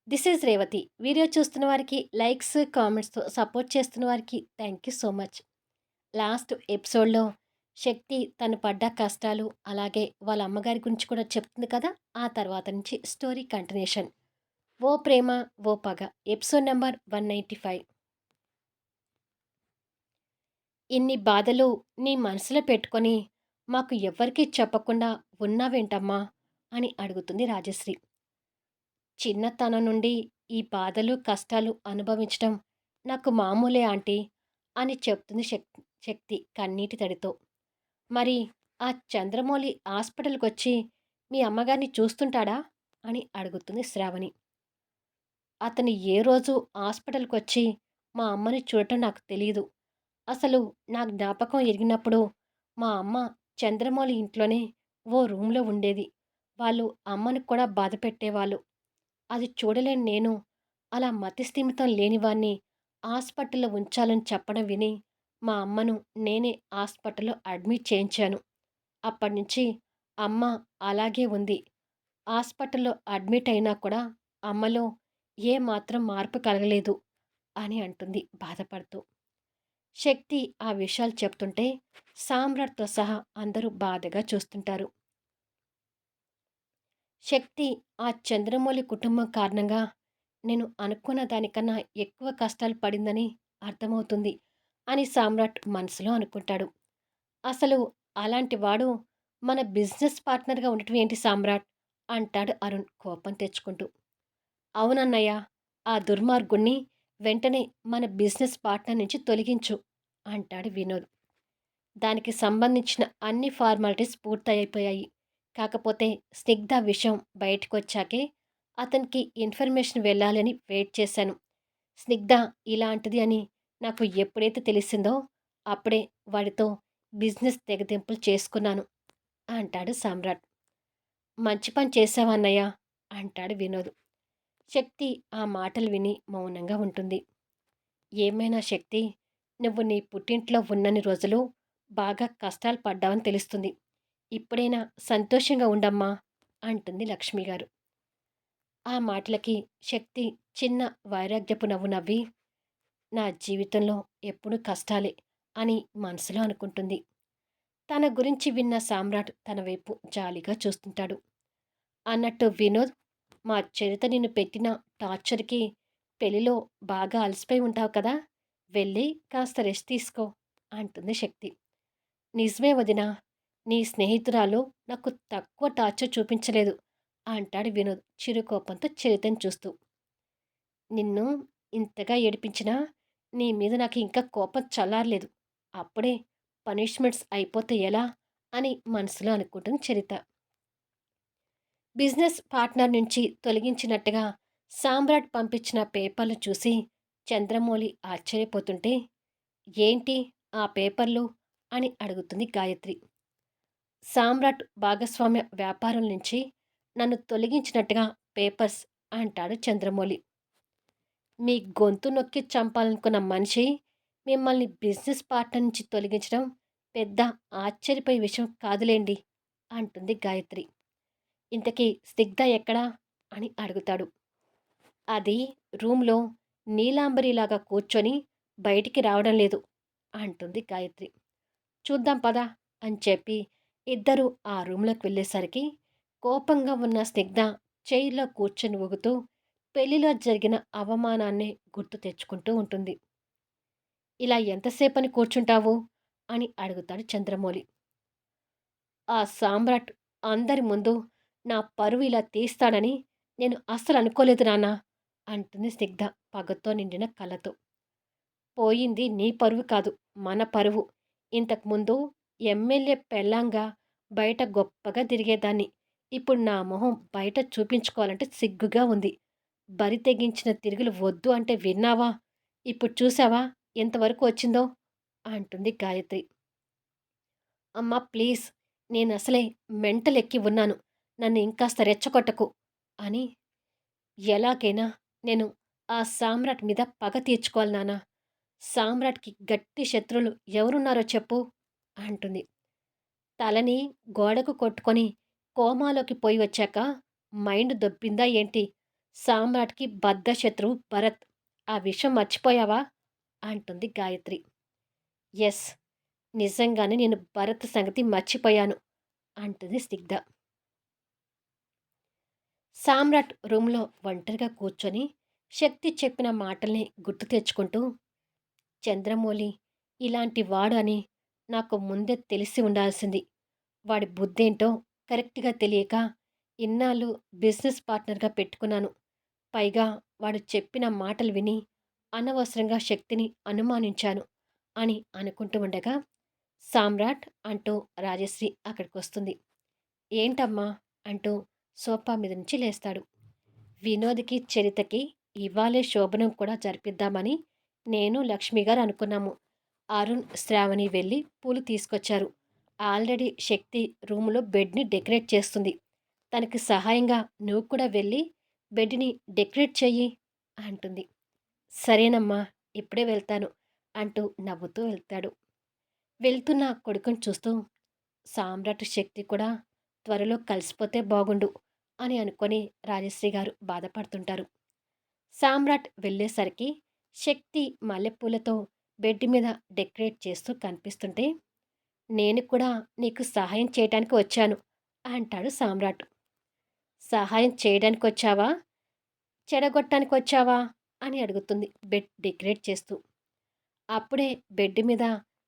This is Revathi. Video చూస్తున్న వారికి likes, కామెంట్స్‌తో support చేస్తున్న వారికి thank you so much. Last ఎపిసోడ్‌లో శక్తి తను పడ్డ కష్టాలు, అలాగే వాళ్ళ అమ్మగారి గురించి కూడా చెప్తుంది కదా! ఆ తర్వాత నుంచి స్టోరీ కంటిన్యూషన్. 'ఓ ప్రేమ ఓ పగ' ఎపిసోడ్ నంబర్ 195. ఇన్ని బాధలు నీ మనసులో పెట్టుకొని మాకు ఎవ్వరికీ చెప్పకుండా ఉన్నావేంటమ్మా? అని అడుగుతుంది రాజశ్రీ. చిన్నతనం నుండి ఈ బాధలు, కష్టాలు అనుభవించడం నాకు మామూలే ఆంటీ అని చెప్తుంది శక్తి కన్నీటి తడితో. మరి ఆ చంద్రమౌళి హాస్పిటల్‌కొచ్చి మీ అమ్మగారిని చూస్తుంటాడా? అని అడుగుతుంది శ్రావణి. అతను ఏ రోజు హాస్పిటల్‌కొచ్చి మా అమ్మని చూడటం నాకు తెలీదు. అసలు నా జ్ఞాపకం ఎరిగినప్పుడు మా అమ్మ చంద్రమౌళి ఇంట్లోనే ఓ రూమ్‌లో ఉండేది. వాళ్ళు అమ్మని కూడా బాధపెట్టేవాళ్ళు. అది చూడలేని నేను, అలా మతిస్థిమితం లేనివాణ్ణి హాస్పిటల్‌లో ఉంచాలని చెప్పడం విని, మా అమ్మను నేనే హాస్పిటల్‌లో అడ్మిట్ చేయించాను. అప్పటినుంచి అమ్మ అలాగే ఉంది. హాస్పిటల్‌లో అడ్మిట్ అయినా కూడా అమ్మలో ఏ మాత్రం మార్పు కలగలేదు అని అంటుంది బాధపడుతూ. శక్తి ఆ విషయాలు చెప్తుంటే సామ్రాట్‌తో సహా అందరూ బాధగా చూస్తుంటారు. శక్తి ఆ చంద్రమౌళి కుటుంబం కారణంగా నేను అనుకున్న దానికన్నా ఎక్కువ కష్టాలు పడిందని అర్థమవుతుంది అని సామ్రాట్ మనసులో అనుకుంటాడు. అసలు అలాంటి వాడు మన బిజినెస్ పార్ట్నర్‌గా ఉండటం ఏంటి సామ్రాట్? అంటాడు అరుణ్ కోపం తెచ్చుకుంటూ. అవునన్నయ్య, ఆ దుర్మార్గుడిని వెంటనే మన బిజినెస్ పార్ట్నర్ నుంచి తొలగించు అంటాడు వినోద్. దానికి సంబంధించిన అన్ని ఫార్మాలిటీస్ పూర్తయిపోయాయి. కాకపోతే స్నిగ్ధ విషయం బయటకొచ్చాకే అతనికి ఇన్ఫర్మేషన్ వెళ్ళాలని వెయిట్ చేశాను. స్నిగ్ధ ఇలాంటిది అని నాకు ఎప్పుడైతే తెలిసిందో అప్పుడే వాడితో బిజినెస్ తెగతింపులు చేసుకున్నాను అంటాడు సామ్రాట్. మంచి పని చేశావన్నయ్య అంటాడు వినోద్. శక్తి ఆ మాటలు విని మౌనంగా ఉంటుంది. ఏమైనా శక్తి, నువ్వు నీ పుట్టింట్లో ఉన్నన్ని రోజులు బాగా కష్టాలు పడ్డావని తెలుస్తుంది. ఇప్పుడైనా సంతోషంగా ఉండమ్మా అంటుంది లక్ష్మిగారు. ఆ మాటలకి శక్తి చిన్న వైరాగ్యపు నవ్వు నవ్వి, నా జీవితంలో ఎప్పుడూ కష్టాలే అని మనసులో అనుకుంటుంది. తన గురించి విన్న సామ్రాట్ తన వైపు జాలిగా చూస్తుంటాడు. అన్నట్టు వినోద్, మా చరిత నిన్ను పెట్టిన టార్చర్‌కి పెళ్లిలో బాగా అలసిపోయి ఉంటావు కదా! వెళ్ళి కాస్త రెస్ట్ తీసుకో అంటుంది శక్తి. నిజమే వదినా, నీ స్నేహితురాలు నాకు తక్కువ టార్చర్ చూపించలేదు అంటాడు వినోద్ చిరుకోపంతో చరితను చూస్తూ. నిన్ను ఇంతగా ఏడిపించినా నీ మీద నాకు ఇంకా కోపం చల్లారలేదు. అప్పుడే పనిష్మెంట్స్ అయిపోతే ఎలా అని మనసులో అనుకుంటుంది చరిత. బిజినెస్ పార్ట్నర్ నుంచి తొలగించినట్టుగా సామ్రాట్ పంపించిన పేపర్లు చూసి చంద్రమౌళి ఆశ్చర్యపోతుంటే, ఏంటి ఆ పేపర్లు అని అడుగుతుంది గాయత్రి. సామ్రాట్ భాగస్వామ్య వ్యాపారం నుంచి నన్ను తొలగించినట్టుగా పేపర్స్ అంటాడు చంద్రమౌళి. మీ గొంతు నొక్కి చంపాలనుకున్న మనిషి మిమ్మల్ని బిజినెస్ పార్ట్నర్ నుంచి తొలగించడం పెద్ద ఆశ్చర్యపోయే విషయం కాదులేండి అంటుంది గాయత్రి. ఇంతకీ స్నిగ్ధ ఎక్కడా అని అడుగుతాడు. అది రూమ్‌లో నీలాంబరిలాగా కూర్చొని బయటికి రావడం లేదు అంటుంది గాయత్రి. చూద్దాం పద అని చెప్పి ఇద్దరూ ఆ రూమ్‌లోకి వెళ్ళేసరికి కోపంగా ఉన్న స్నిగ్ధ చైర్‌లో కూర్చొని ఊగుతూ పెళ్లిలో జరిగిన అవమానాన్ని గుర్తు తెచ్చుకుంటూ ఉంటుంది. ఇలా ఎంతసేపని కూర్చుంటావు అని అడుగుతాడు చంద్రమౌళి. ఆ సామ్రాట్ అందరి ముందు నా పరువు ఇలా తీస్తాడని నేను అస్సలు అనుకోలేదు నాన్న అంటుంది స్నిగ్ధ పగతో నిండిన కళ్ళతో. పోయింది నీ పరువు కాదు, మన పరువు. ఇంతకుముందు ఎమ్మెల్యే పెళ్ళాంగా బయట గొప్పగా తిరిగేదాన్ని. ఇప్పుడు నా మొహం బయట చూపించుకోవాలంటే సిగ్గుగా ఉంది. బరి తెగించిన తిరుగులు వద్దు అంటే విన్నావా? ఇప్పుడు చూసావా ఎంతవరకు వచ్చిందో అంటుంది గాయత్రి. అమ్మా ప్లీజ్, నేనసలే మెంటలెక్కి ఉన్నాను. నన్ను ఇంకాస్త రెచ్చగొట్టకు అని. ఎలాగైనా నేను ఆ సామ్రాట్ మీద పగ తీర్చుకోవాలి నాన్నా. సామ్రాట్‌కి గట్టి శత్రువులు ఎవరున్నారో చెప్పు అంటుంది. తలని గోడకు కొట్టుకొని కోమాలోకి పోయి వచ్చాక మైండ్ దొబ్బిందా ఏంటి? సామ్రాట్‌కి బద్ధశత్రువు భరత్. ఆ విషయం మర్చిపోయావా? అంటుంది గాయత్రి. యెస్. నిజంగానే నేను భరత్ సంగతి మర్చిపోయాను అంటుంది స్నిగ్ధ. సామ్రాట్ రూమ్‌లో ఒంటరిగా కూర్చొని శక్తి చెప్పిన మాటల్ని గుర్తు తెచ్చుకుంటూ, చంద్రమౌళి ఇలాంటి వాడు అని నాకు ముందే తెలిసి ఉండాల్సింది. వాడి బుద్ధేంటో కరెక్ట్‌గా తెలియక ఇన్నాళ్ళు బిజినెస్ పార్ట్నర్‌గా పెట్టుకున్నాను. పైగా వాడు చెప్పిన మాటలు విని అనవసరంగా శక్తిని అనుమానించాను అని అనుకుంటూ ఉండగా, సామ్రాట్ అంటూ రాజశ్రీ అక్కడికొస్తుంది. ఏంటమ్మా అంటూ సోఫా మీద నుంచి లేస్తాడు. వినోద్‌కి, చరితకి ఇవాళే శోభనం కూడా జరిపిద్దామని నేను, లక్ష్మి గారు అనుకున్నాము. అరుణ్, శ్రావణి వెళ్ళి పూలు తీసుకొచ్చారు. ఆల్రెడీ శక్తి రూములో బెడ్‌ని డెకరేట్ చేస్తుంది. తనకి సహాయంగా నువ్వు కూడా వెళ్ళి బెడ్‌ని డెకరేట్ చెయ్యి అంటుంది. సరేనమ్మా, ఇప్పుడే వెళ్తాను అంటూ నవ్వుతూ వెళ్తాడు. వెళ్తున్న కొడుకుని చూస్తూ సామ్రాట్ శక్తి కూడా త్వరలో కలిసిపోతే బాగుండు అని అనుకొని రాజశ్రీ గారు బాధపడుతుంటారు. సామ్రాట్ వెళ్ళేసరికి శక్తి మల్లెపూలతో బెడ్ మీద డెకరేట్ చేస్తూ కనిపిస్తుంటే, నేను కూడా నీకు సహాయం చేయటానికి వచ్చాను అంటాడు సామ్రాట్. సహాయం చేయడానికొచ్చావా? చెడగొట్టడానికొచ్చావా? అని అడుగుతుంది బెడ్ డెకరేట్ చేస్తూ. అప్పుడే బెడ్ మీద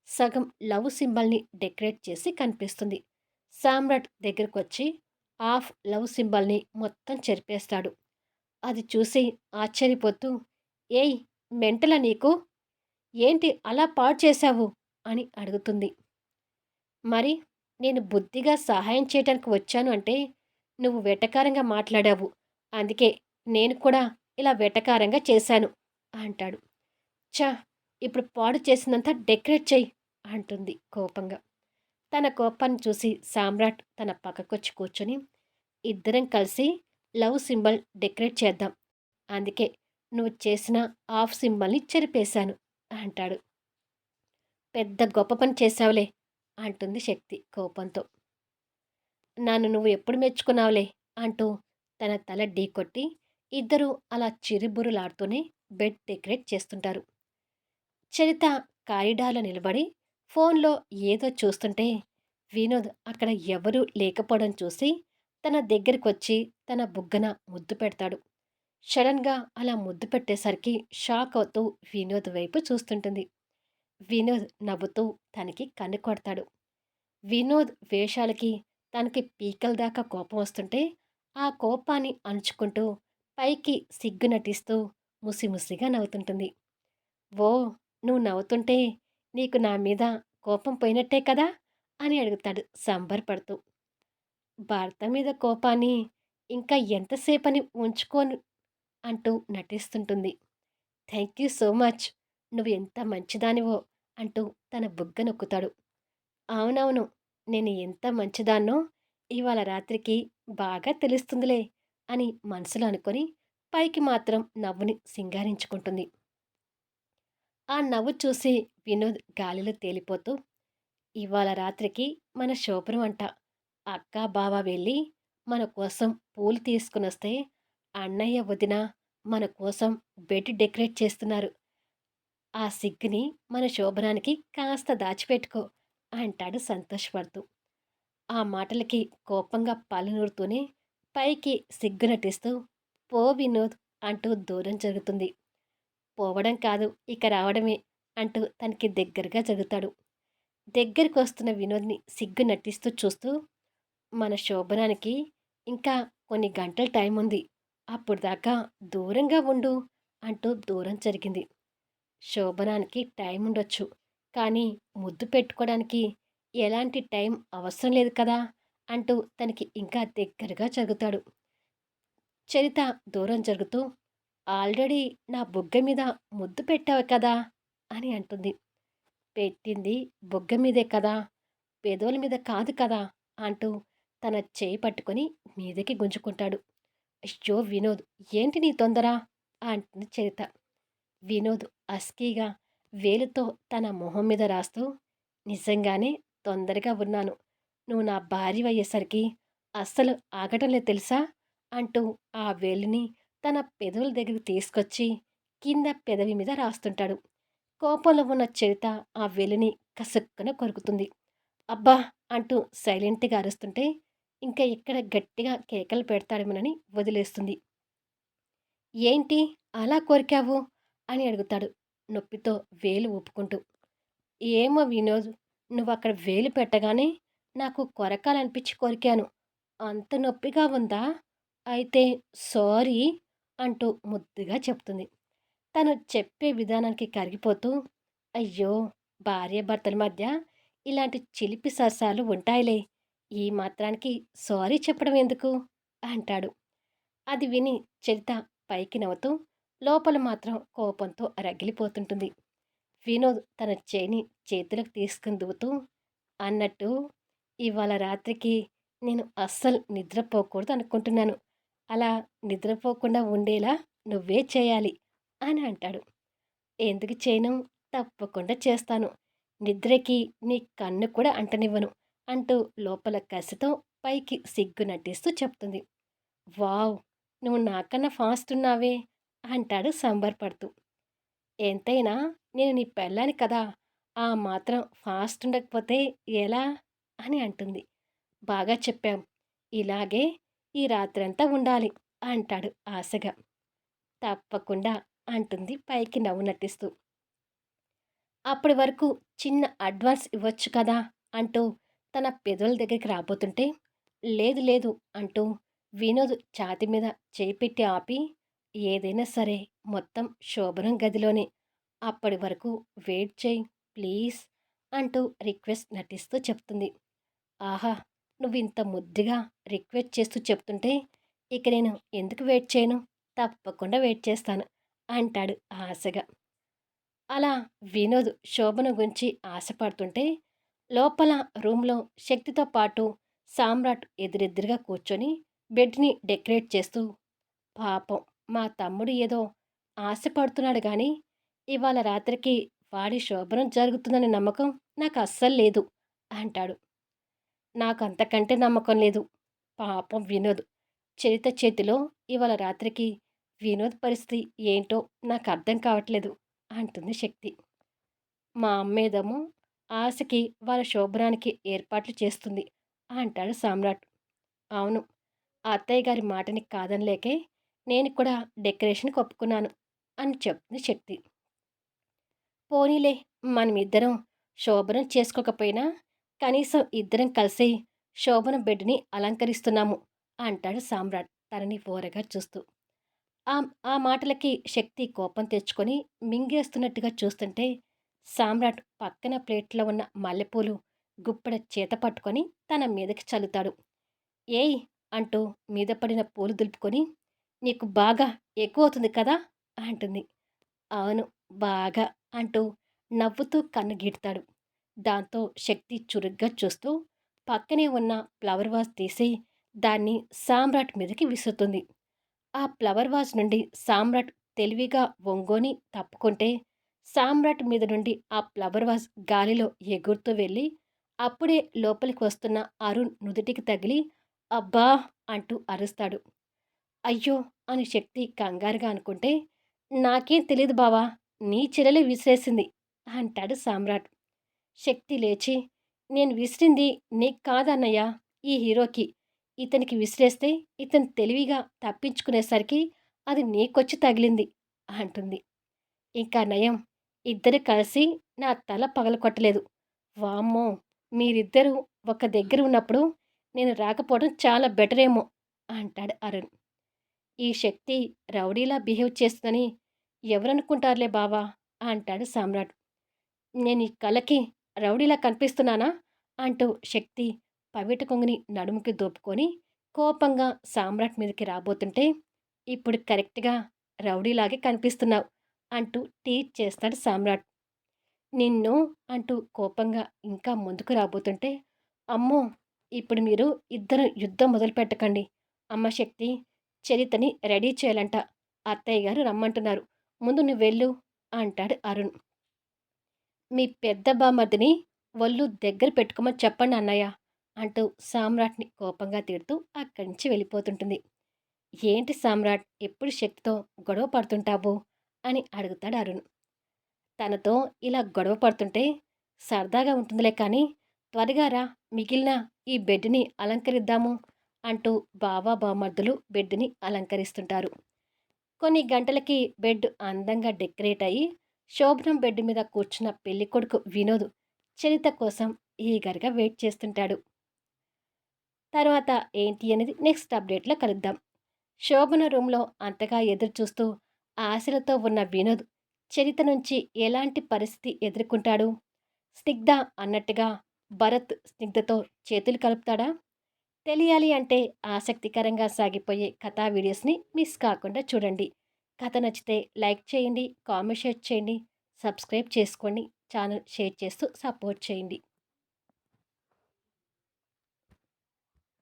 సగం లవ్ సింబల్‌ని డెకరేట్ చేసి కనిపిస్తుంది. సామ్రాట్ దగ్గరకొచ్చి హాఫ్ లవ్ సింబల్‌ని మొత్తం చెరిపేస్తాడు. అది చూసి ఆశ్చర్యపోతూ, "ఏయ్! మెంటలా నీకు? ఏంటి అలా పాడు చేశావు?" అని అడుగుతుంది. మరి నేను బుద్ధిగా సహాయం చేయటానికి వచ్చాను అంటే, నువ్వు వెటకారంగా మాట్లాడావు. అందుకే నేను కూడా ఇలా వెటకారంగా చేశాను అంటాడు. ఛ! ఇప్పుడు పాడు చేసిందంతా డెకరేట్ చెయ్యి అంటుంది కోపంగా. తన కోపాన్ని చూసి సామ్రాట్ తన పక్కకొచ్చి కూర్చొని, ఇద్దరం కలిసి లవ్ సింబల్ డెకరేట్ చేద్దాం. అందుకే నువ్వు చేసిన హాఫ్ సింబల్‌ని చెరిపేశాను అంటాడు. పెద్ద గొప్ప పని చేశావులే అంటుంది శక్తి కోపంతో. నన్ను నువ్వు ఎప్పుడు మెచ్చుకున్నావులే అంటూ తన తల ఢీకొట్టి ఇద్దరూ అలా చిరుబుర్రులాడుతూనే బెడ్ డెకరేట్ చేస్తుంటారు. చరిత కారిడార్లో నిలబడి ఫోన్లో ఏదో చూస్తుంటే వినోద్ అక్కడ ఎవరూ లేకపోవడం చూసి తన దగ్గరికొచ్చి తన బుగ్గన ముద్దు పెడతాడు. సడన్‌గా అలా ముద్దు పెట్టేసరికి షాక్ అవుతూ వినోద్ వైపు చూస్తుంటుంది. వినోద్ నవ్వుతూ తనకి కన్ను కొడతాడు. వినోద్ వేషాలకి తనకి పీకల దాకా కోపం వస్తుంటే ఆ కోపాన్ని అణుచుకుంటూ పైకి సిగ్గు నటిస్తూ ముసిముసిగా నవ్వుతుంటుంది. ఓ, నువ్వు నవ్వుతుంటే నీకు నా మీద కోపం పోయినట్టే కదా అని అడుగుతాడు సంబరపడుతూ. భర్త మీద కోపాన్ని ఇంకా ఎంతసేపని ఉంచుకోను అంటూ నటిస్తుంటుంది. Thank you so much. నువ్వు ఎంత మంచిదానివో అంటూ తన బుగ్గ నొక్కుతాడు. అవునవును. నేను ఎంత మంచిదాన్నో ఇవాళ రాత్రికి బాగా తెలుస్తుందిలే అని మనసులో అనుకొని పైకి మాత్రం నవ్వుని సింగారించుకుంటుంది. ఆ నవ్వు చూసి వినోద్ గాలిలో తేలిపోతూ, ఇవాళ రాత్రికి మన శోభనం అంట. అక్క, బావ వెళ్ళి మన కోసం పూలు తీసుకునొస్తే అన్నయ్య, వదిన మన కోసం బెడ్ డెకరేట్ చేస్తున్నారు. ఆ సిగ్గుని మన శోభనానికి కాస్త దాచిపెట్టుకో అంటాడు సంతోషపడుతూ. ఆ మాటలకి కోపంగా పళ్ళనూరుతూనే పైకి సిగ్గు నటిస్తూ, పో వినోద్ అంటూ దూరం జరుగుతుంది. పోవడం కాదు, ఇక రావడమే అంటూ తనకి దగ్గరగా జరుగుతాడు. దగ్గరికొస్తున్న వినోద్‌ని సిగ్గు నటిస్తూ చూస్తూ, మన శోభనానికి ఇంకా కొన్ని గంటలు టైముంది. అప్పటిదాకా దూరంగా ఉండు అంటూ దూరం జరిగింది. శోభనానికి టైముండొచ్చు. కానీ ముద్దు పెట్టుకోడానికి ఎలాంటి టైం అవసరం లేదు కదా! అంటూ తనకి ఇంకా దగ్గరగా జరుగుతాడు. చరిత దూరం జరుగుతూ, ఆల్రెడీ నా బుగ్గ మీద ముద్దు పెట్టావు కదా! అని అంటుంది. పెట్టింది బుగ్గ మీదే కదా! పెదవుల మీద కాదు కదా! అంటూ తన చేయి పట్టుకొని మీదకి గుంజుకుంటాడు. అయ్యో! వినోద్, ఏంటి నీ తొందర? అంటుంది చరిత. వినోద్ హస్కీగా వేలుతో తన మొహం మీద రాస్తూ, నిజంగానే తొందరగా ఉన్నాను. నువ్వు నా భార్యవయ్యేసరికి అస్సలు ఆగటం లేదు తెలుసా? అంటూ ఆ వేలుని తన పెదవుల దగ్గరికి తీసుకొచ్చి కింద పెదవి మీద రాస్తుంటాడు. కోపంలో ఉన్న చరిత ఆ వేలిని కసుక్కున కొరుకుతుంది. అబ్బా! అంటూ సైలెంట్‌గా అరుస్తుంటే, ఇంకా ఇక్కడ గట్టిగా కేకలు పెడతాడేమోనని వదిలేస్తుంది. ఏంటి అలా కొరికావు? అని అడుగుతాడు నొప్పితో వేలు ఊపుకుంటూ. ఏమో వినోద్, నువ్వక్కడ వేలు పెట్టగానే నాకు కొరకాలనిపించి కొరికాను. అంత నొప్పిగా ఉందా? అయితే సారీ అంటూ ముద్దుగా చెప్తుంది. తను చెప్పే విధానానికి కరిగిపోతూ, అయ్యో! భార్యాభర్తల మధ్య ఇలాంటి చిలిపి సరసాలు ఉంటాయిలే. ఈ మాత్రానికి సారీ చెప్పడం ఎందుకు? అంటాడు. అది విని చరిత పైకి నవ్వుతూ, లోపల మాత్రం కోపంతో రగిలిపోతుంటుంది. వినోద్ తన చేయిని చేతిలోకి తీసుకుని దువ్వుతూ, అన్నట్టు ఇవాళ రాత్రికి నేను అస్సలు నిద్రపోకూడదు అనుకుంటున్నాను. అలా నిద్రపోకుండా ఉండేలా నువ్వే చేయాలి అని అంటాడు. ఎందుకు చేయను? తప్పకుండా చేస్తాను. నిద్రకి నీ కన్ను కూడా అంటనివ్వను అంటూ లోపల కసితో పైకి సిగ్గు నటిస్తూ చెప్తుంది. వావ్! నువ్వు నాకన్నా ఫాస్ట్ ఉన్నావే అంటాడు సంబరపడుతూ. ఎంతైనా నేను నీ పెళ్ళాన్ని కదా! ఆ మాత్రం ఫాస్ట్ ఉండకపోతే ఎలా? అని అంటుంది. బాగా చెప్పావు. ఇలాగే ఈ రాత్రంతా ఉండాలి అంటాడు ఆశగా. తప్పకుండా అంటుంది పైకి నవ్వు నటిస్తూ. అప్పటి వరకు చిన్న అడ్వాన్స్ ఇవ్వచ్చు కదా! అంటూ తన పెదవుల దగ్గరికి రాబోతుంటే, లేదు లేదు అంటూ వినోద్ ఛాతీ మీద చేయి పెట్టి ఆపి, ఏదైనా సరే మొత్తం శోభనం గదిలోనే. అప్పటి వరకు వెయిట్ చెయ్యి ప్లీజ్ అంటూ రిక్వెస్ట్ నటిస్తూ చెప్తుంది. ఆహా! నువ్వింత ముద్దుగా రిక్వెస్ట్ చేస్తూ చెప్తుంటే, ఇక నేను ఎందుకు వెయిట్ చేయను? తప్పకుండా వెయిట్ చేస్తాను అంటాడు ఆశగా. అలా వినోద్ శోభన గురించి ఆశపడుతుంటే, లోపల రూమ్‌లో శక్తితో పాటు సామ్రాట్ ఎదురెదురుగా కూర్చొని బెడ్‌ని డెకరేట్ చేస్తూ, పాపం మా తమ్ముడు ఏదో ఆశపడుతున్నాడు గానీ, ఇవాళ రాత్రికి వాడి శోభనం జరుగుతుందనే నమ్మకం నాకు అస్సలు లేదు అంటాడు. నాకంతకంటే నమ్మకం లేదు. పాపం వినోద్. చరిత చేతిలో ఇవాళ రాత్రికి వినోద్ పరిస్థితి ఏంటో నాకర్థం కావట్లేదు అంటుంది శక్తి. మా అమ్మేదేమో ఆశకి వాళ్ళ శోభనానికి ఏర్పాట్లు చేస్తుంది అంటాడు సామ్రాట్. అవును. ఆ అత్తయ్య గారి మాటని కాదనలేకే నేను కూడా డెకరేషన్‌కి ఒప్పుకున్నాను అని చెప్తుంది శక్తి. పోనీలే మనమిద్దరం శోభనం చేసుకోకపోయినా కనీసం ఇద్దరం కలిసి శోభనం బెడ్‌ని అలంకరిస్తున్నాము అంటాడు సామ్రాట్ తనని ఓరగా చూస్తూ. ఆ ఆ మాటలకి శక్తి కోపం తెచ్చుకొని మింగేస్తున్నట్టుగా చూస్తుంటే సామ్రాట్ పక్కన ప్లేట్లో ఉన్న మల్లెపూలు గుప్పెడ చేత పట్టుకొని తన మీదకి చల్లుతాడు. ఏయ్ అంటూ మీద పడిన పూలు దులుపుకొని నీకు బాగా ఎక్కువవుతుంది కదా అంటుంది. అవును బాగా అంటూ నవ్వుతూ కన్ను గీటుతాడు. దాంతో శక్తి చురుగ్గా చూస్తూ పక్కనే ఉన్న ఫ్లవర్ వాజ్ తీసి దాన్ని సామ్రాట్ మీదకి విసురుతుంది. ఆ ఫ్లవర్ వాజ్ నుండి సామ్రాట్ తెలివిగా ఒంగోని తప్పుకుంటే సామ్రాట్ మీద నుండి ఆ ఫ్లవర్ వాజ్ గాలిలో ఎగురుతూ వెళ్ళి అప్పుడే లోపలికి వస్తున్న అరుణ్ నుదుటికి తగిలి అబ్బా అంటూ అరుస్తాడు. అయ్యో అని శక్తి కంగారుగా అనుకుంటే నాకేం తెలీదు బావా, నీ చెల్లెలే విసిరేసింది అంటాడు సామ్రాట్. శక్తి లేచి నేను విసిరింది నీకు కాదన్నయ్య, ఈ హీరోకి. ఇతనికి విసిరేస్తే ఇతను తెలివిగా తప్పించుకునేసరికి అది నీకొచ్చి తగిలింది అంటుంది. ఇంకా నయం ఇద్దరు కలిసి నా తల పగలకొట్టలేదు. వామ్మో! మీరిద్దరూ ఒక దగ్గర ఉన్నప్పుడు నేను రాకపోవడం చాలా బెటరేమో అంటాడు అరుణ్. ఈ శక్తి రౌడీలా బిహేవ్ చేస్తుందని ఎవరనుకుంటారులే బావా అంటాడు సామ్రాట్. నేను ఈ కళకి రౌడీలా కనిపిస్తున్నానా అంటూ శక్తి పవిట కొంగుని నడుముకి దోపుకొని కోపంగా సామ్రాట్ మీదకి రాబోతుంటే ఇప్పుడు కరెక్ట్గా రౌడీలాగే కనిపిస్తున్నావు అంటూ టీచ్ చేస్తాడు సామ్రాట్. నిన్ను అంటూ కోపంగా ఇంకా ముందుకు రాబోతుంటే అమ్మో ఇప్పుడు మీరు ఇద్దరు యుద్ధం మొదలు పెట్టకండి. అమ్మ శక్తి చరితని రెడీ చేయాలంట. అత్తయ్య గారు రమ్మంటున్నారు. ముందు నువ్వు వెళ్ళు అంటాడు అరుణ్. మీ పెద్ద బామర్దిని ఒళ్ళు దగ్గర పెట్టుకోమని చెప్పండి అన్నయ్య అంటూ సామ్రాట్ని కోపంగా తిడుతూ అక్కడి నుంచి వెళ్ళిపోతుంటుంది. ఏంటి సామ్రాట్ ఎప్పుడు శక్తితో గొడవ పడుతుంటావు అని అడుగుతాడు అరుణ్. తనతో ఇలా గొడవ పడుతుంటే సరదాగా ఉంటుందిలే కానీ త్వరగా రా, మిగిలిన ఈ బెడ్ని అలంకరిద్దాము అంటూ బావ బామర్దులు బెడ్ని అలంకరిస్తుంటారు. కొన్ని గంటలకి బెడ్ అందంగా డెకరేట్ అయ్యి శోభనం బెడ్ మీద కూర్చున్న పెళ్ళికొడుకు వినోద్ చరిత కోసం ఈగర్గా వెయిట్ చేస్తుంటాడు. తర్వాత ఏంటి అనేది నెక్స్ట్ అప్డేట్లో కలుద్దాం. శోభన రూమ్లో అంతగా ఎదురు చూస్తూ ఆశలతో ఉన్న వినోద్ చరిత నుంచి ఎలాంటి పరిస్థితి ఎదుర్కొంటాడు? స్నిగ్ధ అన్నట్టుగా భరత్ స్నిగ్ధతో చేతులు కలుపుతాడా? తెలియాలి అంటే ఆసక్తికరంగా సాగిపోయే కథా వీడియోస్ని మిస్ కాకుండా చూడండి. కథ నచ్చితే లైక్ చేయండి, కామెంట్ షేర్ చేయండి, సబ్స్క్రైబ్ చేసుకోండి, ఛానల్ షేర్ చేస్తూ సపోర్ట్ చేయండి.